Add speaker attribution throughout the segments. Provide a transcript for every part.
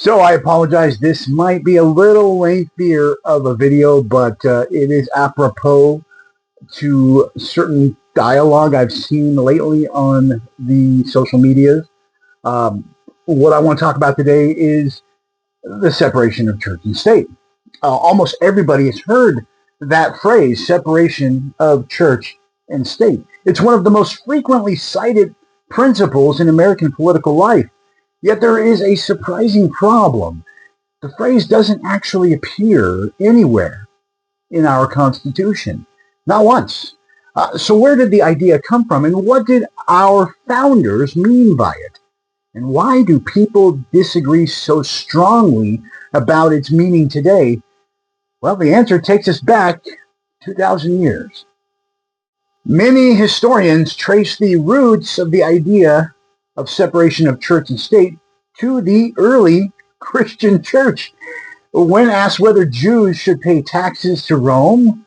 Speaker 1: So I apologize. This might be a little lengthier of a video, but it is apropos to certain dialogue I've seen lately on the social medias. Um, what I want to talk about today is the separation of church and state. Almost everybody has heard that phrase, separation of church and state. It's one of the most frequently cited principles in American political life. Yet there is a surprising problem. The phrase doesn't actually appear anywhere in our Constitution, not once. So where did the idea come from, and what did our founders mean by it? And why do people disagree so strongly about its meaning today? Well, the answer takes us back 2,000 years. Many historians trace the roots of the idea of separation of church and state to the early Christian church. When asked whether Jews should pay taxes to Rome,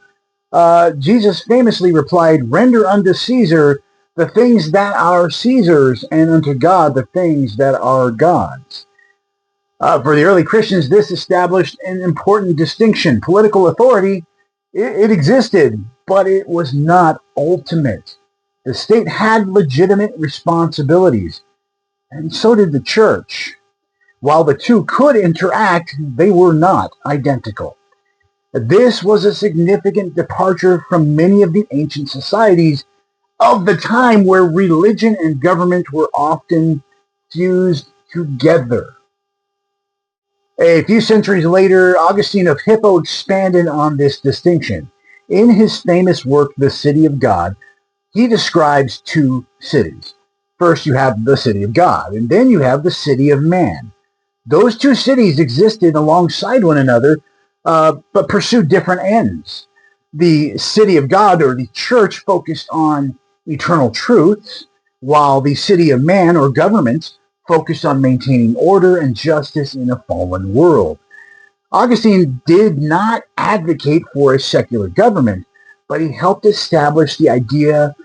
Speaker 1: Jesus famously replied, "Render unto Caesar the things that are Caesar's, and unto God the things that are God's." For the early Christians, this established an important distinction. Political authority, it existed, but it was not ultimate. The state had legitimate responsibilities, and so did the church. While the two could interact, they were not identical. This was a significant departure from many of the ancient societies of the time where religion and government were often fused together. A few centuries later, Augustine of Hippo expanded on this distinction. In his famous work, The City of God, he describes two cities. First, you have the city of God, and then you have the city of man. Those two cities existed alongside one another, but pursued different ends. The city of God, or the church, focused on eternal truths, while the city of man, or government, focused on maintaining order and justice in a fallen world. Augustine did not advocate for a secular government, but he helped establish the idea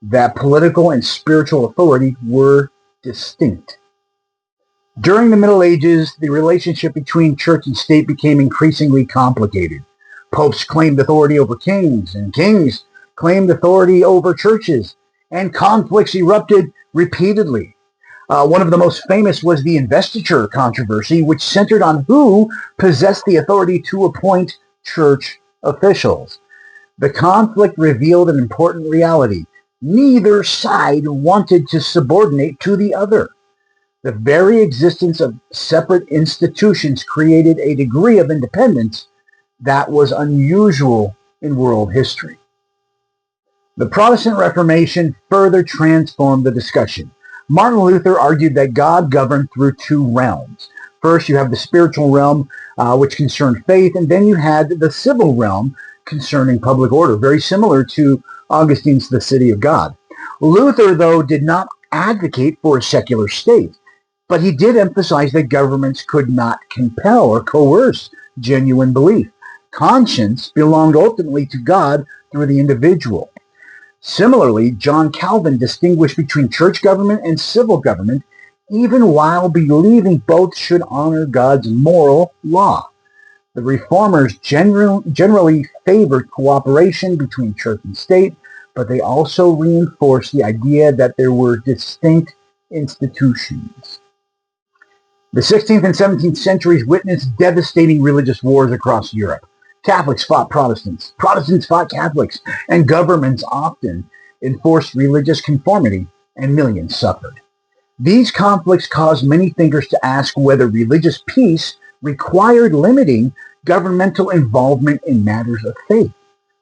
Speaker 1: that political and spiritual authority were distinct. During the Middle Ages, the relationship between church and state became increasingly complicated. Popes claimed authority over kings, and kings claimed authority over churches, and conflicts erupted repeatedly. One of the most famous was the investiture controversy, which centered on who possessed the authority to appoint church officials. The conflict revealed an important reality. Neither side wanted to subordinate to the other. The very existence of separate institutions created a degree of independence that was unusual in world history. The Protestant Reformation further transformed the discussion. Martin Luther argued that God governed through two realms. First, you have the spiritual realm, which concerned faith, and then you had the civil realm concerning public order, very similar to Augustine's The City of God. Luther, though, did not advocate for a secular state, but he did emphasize that governments could not compel or coerce genuine belief. Conscience belonged ultimately to God through the individual. Similarly, John Calvin distinguished between church government and civil government, even while believing both should honor God's moral law. The Reformers generally favored cooperation between church and state, but they also reinforced the idea that there were distinct institutions. The 16th and 17th centuries witnessed devastating religious wars across Europe. Catholics fought Protestants, Protestants fought Catholics, and governments often enforced religious conformity, and millions suffered. These conflicts caused many thinkers to ask whether religious peace required limiting governmental involvement in matters of faith.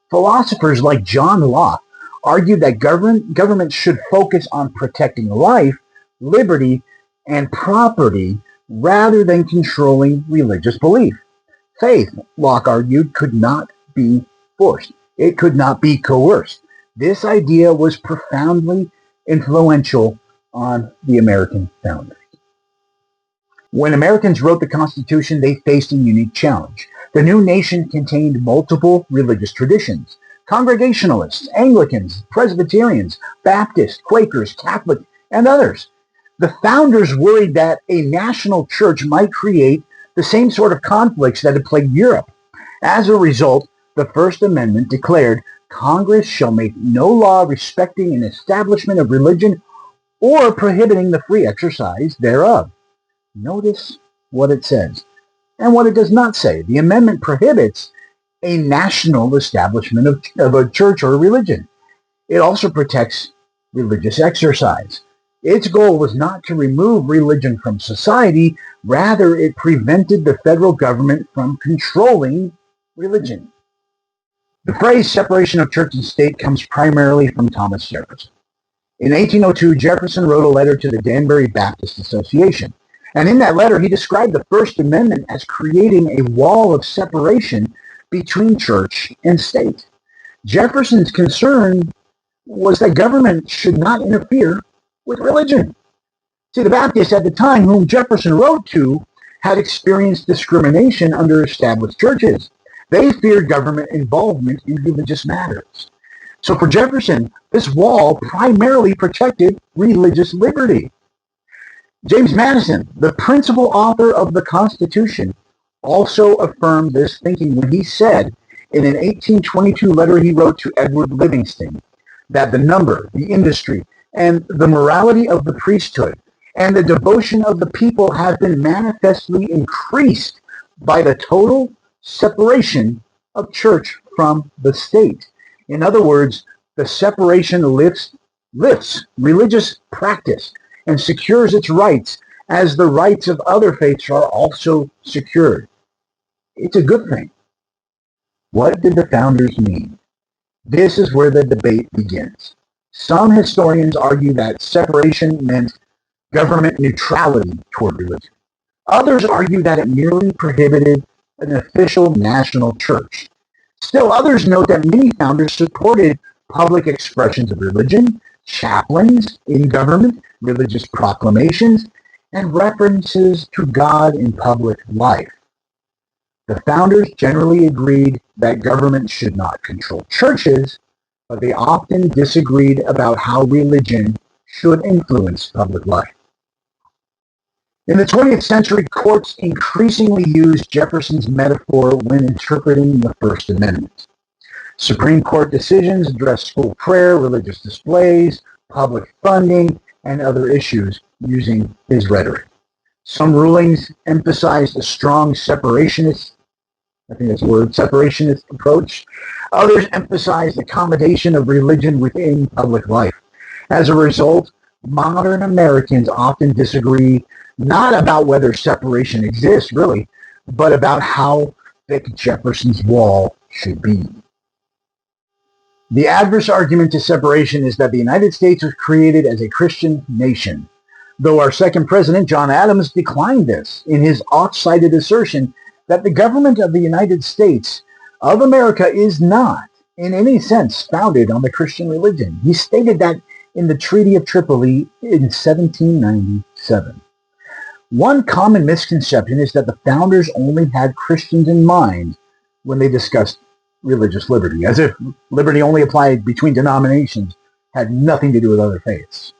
Speaker 1: Philosophers like John Locke argued that government should focus on protecting life, liberty, and property rather than controlling religious belief. Faith, Locke argued, could not be forced. It could not be coerced. This idea was profoundly influential on the American founders. When Americans wrote the Constitution, they faced a unique challenge. The new nation contained multiple religious traditions. Congregationalists, Anglicans, Presbyterians, Baptists, Quakers, Catholics, and others. The founders worried that a national church might create the same sort of conflicts that had plagued Europe. As a result, the First Amendment declared Congress shall make no law respecting an establishment of religion or prohibiting the free exercise thereof. Notice what it says and what it does not say. The amendment prohibits a national establishment of a church or a religion. It also protects religious exercise. Its goal was not to remove religion from society, rather it prevented the federal government from controlling religion. The phrase separation of church and state comes primarily from Thomas Jefferson. In 1802, Jefferson wrote a letter to the Danbury Baptist Association, and in that letter he described the First Amendment as creating a wall of separation between church and state. Jefferson's concern was that government should not interfere with religion. See, the Baptists at the time whom Jefferson wrote to had experienced discrimination under established churches. They feared government involvement in religious matters. So for Jefferson, this wall primarily protected religious liberty. James Madison, the principal author of the Constitution, also affirmed this thinking when he said in an 1822 letter he wrote to Edward Livingston that the number, the industry, and the morality of the priesthood and the devotion of the people have been manifestly increased by the total separation of church from the state. In other words, the separation lifts religious practice and secures its rights as the rights of other faiths are also secured. It's a good thing. What did the founders mean? This is where the debate begins. Some historians argue that separation meant government neutrality toward religion. Others argue that it merely prohibited an official national church. Still others note that many founders supported public expressions of religion, chaplains in government, religious proclamations, and references to God in public life. The founders generally agreed that government should not control churches, but they often disagreed about how religion should influence public life. In the 20th century, courts increasingly used Jefferson's metaphor when interpreting the First Amendment. Supreme Court decisions addressed school prayer, religious displays, public funding, and other issues using his rhetoric. Some rulings emphasized a strong separationist approach. Others emphasized accommodation of religion within public life. As a result, modern Americans often disagree not about whether separation exists, really, but about how thick Jefferson's wall should be. The adverse argument to separation is that the United States was created as a Christian nation, though our second president, John Adams, declined this in his oft-cited assertion that the government of the United States of America is not, in any sense, founded on the Christian religion. He stated that in the Treaty of Tripoli in 1797. One common misconception is that the founders only had Christians in mind when they discussed religious liberty, as if liberty only applied between denominations, had nothing to do with other faiths.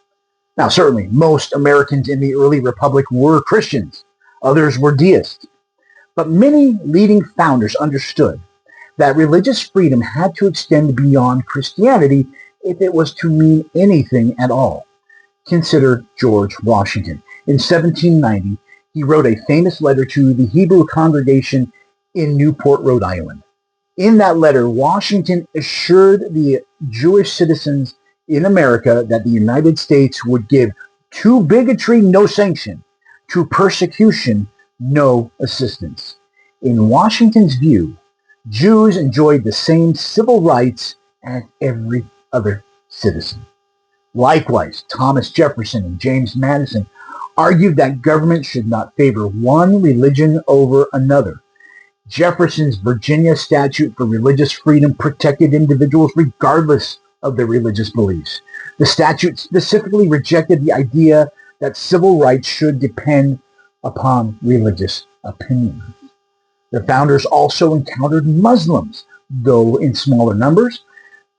Speaker 1: Now, certainly, most Americans in the early republic were Christians. Others were deists. But many leading founders understood that religious freedom had to extend beyond Christianity if it was to mean anything at all. Consider George Washington. In 1790, he wrote a famous letter to the Hebrew congregation in Newport, Rhode Island. In that letter, Washington assured the Jewish citizens in America that the United States would give to bigotry no sanction, to persecution no assistance. In Washington's view, Jews enjoyed the same civil rights as every other citizen. Likewise, Thomas Jefferson and James Madison argued that government should not favor one religion over another. Jefferson's Virginia statute for religious freedom protected individuals regardless of their religious beliefs. The statute specifically rejected the idea that civil rights should depend upon religious opinion. The founders also encountered Muslims, though in smaller numbers.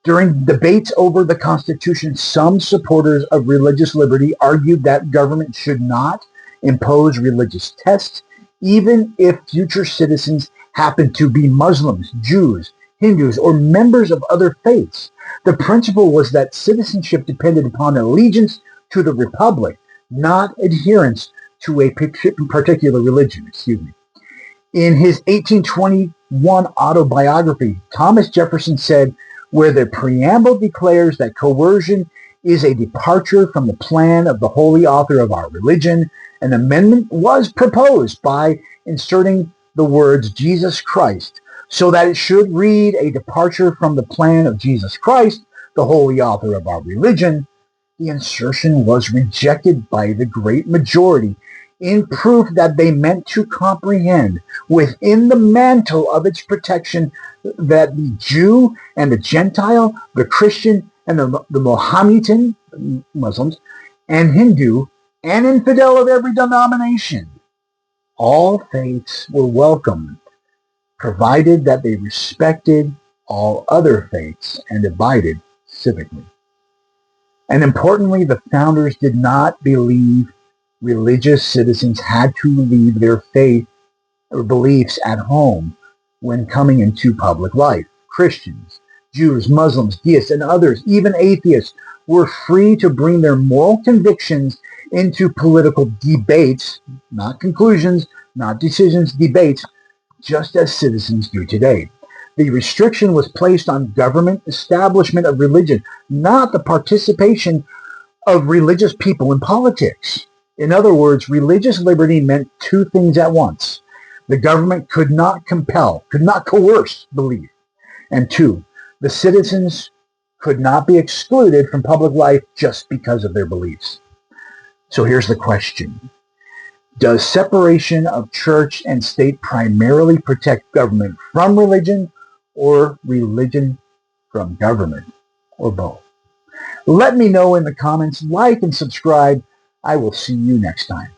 Speaker 1: During debates over the Constitution, some supporters of religious liberty argued that government should not impose religious tests, even if future citizens happened to be Muslims, Jews, Hindus, or members of other faiths. The principle was that citizenship depended upon allegiance to the republic, not adherence to a particular religion. In his 1821 autobiography, Thomas Jefferson said, where the preamble declares that coercion is a departure from the plan of the holy author of our religion, an amendment was proposed by inserting the words Jesus Christ, so that it should read a departure from the plan of Jesus Christ, the holy author of our religion. The insertion was rejected by the great majority in proof that they meant to comprehend within the mantle of its protection that the Jew and the Gentile, the Christian and the Mohammedan, Muslims, and Hindu, and infidel of every denomination, all faiths were welcome, provided that they respected all other faiths and abided civically. And importantly, the founders did not believe religious citizens had to leave their faith or beliefs at home when coming into public life. Christians, Jews, Muslims, deists, and others, even atheists, were free to bring their moral convictions into political debates, not conclusions, not decisions, debates, just as citizens do today. The restriction was placed on government establishment of religion, not the participation of religious people in politics. In other words, religious liberty meant two things at once. The government could not compel, could not coerce belief. And two, the citizens could not be excluded from public life just because of their beliefs. So here's the question. Does separation of church and state primarily protect government from religion, or religion from government, or both? Let me know in the comments. Like and subscribe. I will see you next time.